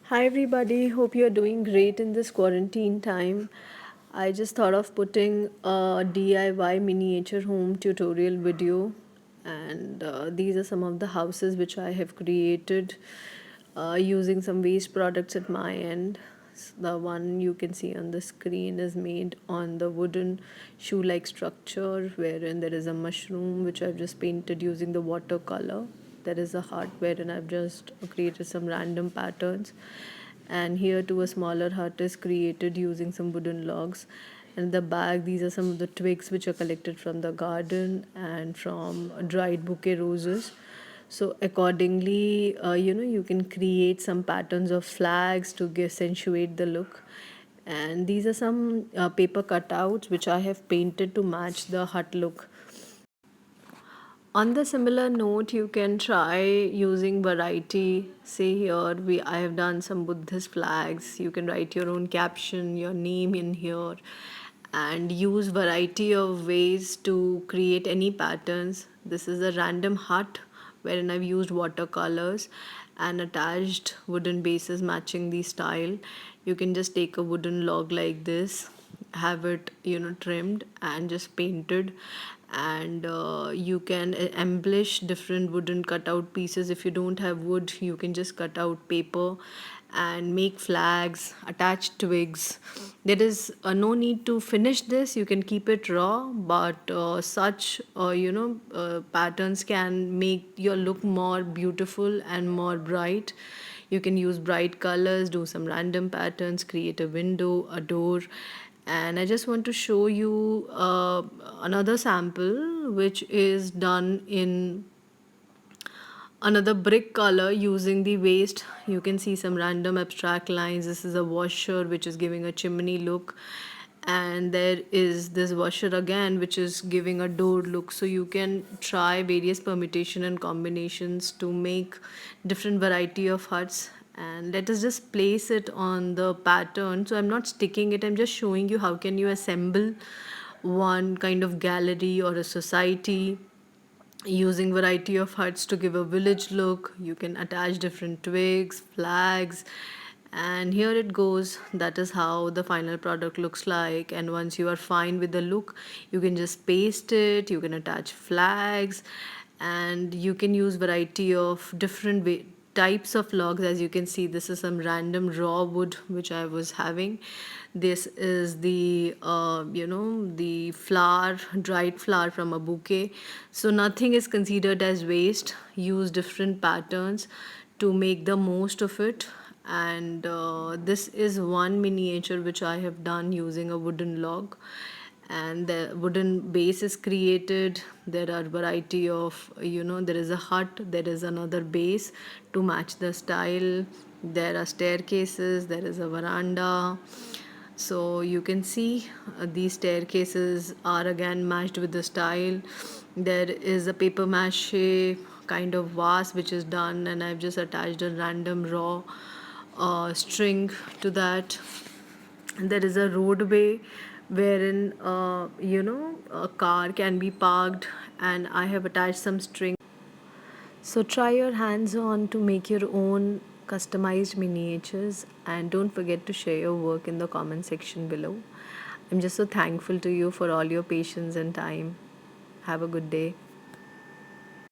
Hi everybody, hope you're doing great in this quarantine time. I just thought of putting a DIY miniature home tutorial video, and these are some of the houses which I have created using some waste products at my end. The one you can see on the screen is made on the wooden shoe-like structure wherein there is a mushroom which I've just painted using the watercolor. There is a hut wherein I've just created some random patterns, and here too a smaller hut is created using some wooden logs. And the bag, these are some of the twigs which are collected from the garden and from dried bouquet roses. So accordingly, you can create some patterns of flags to accentuate the look. And these are some paper cutouts which I have painted to match the hut look. On the similar note, you can try using variety. Say here we I have done some Buddhist flags. You can write your own caption, your name in here, and use variety of ways to create any patterns. This is a random hut wherein I've used watercolors and attached wooden bases matching the style. You can just take a wooden log like this, have it trimmed and just painted, and you can embellish different wooden cutout pieces. If you don't have wood, you can just cut out paper and make flags, attach twigs. There is no need to finish this. You can keep it raw, but such patterns can make your look more beautiful and more bright. You can use bright colors, do some random patterns, create a window, a door. And I just want to show you another sample which is done in another brick color using the waste. You can see some random abstract lines. This is a washer which is giving a chimney look, and there is this washer again which is giving a door look. So you can try various permutation and combinations to make different variety of huts. And let us just place it on the pattern. So I'm not sticking it, I'm just showing you how can you assemble one kind of gallery or a society using variety of huts to give a village look. You can attach different twigs, flags, and here it goes. That is how the final product looks like. And once you are fine with the look, you can just paste it, you can attach flags, and you can use variety of different types of logs. As you can see, this is some random raw wood which I was having. This is the the flower, dried flower from a bouquet. So nothing is considered as waste. Use different patterns to make the most of it. And this is one miniature which I have done using a wooden log, and the wooden base is created. There are variety of, there is a hut, there is another base to match the style, there are staircases, there is a veranda. So you can see these staircases are again matched with the style. There is a paper mache kind of vase which is done, and I've just attached a random raw string to that. And there is a roadway wherein a car can be parked, and I have attached some string. So try your hands on to make your own customized miniatures, and don't forget to share your work in the comment section below. I'm just so thankful to you for all your patience and time. Have a good day.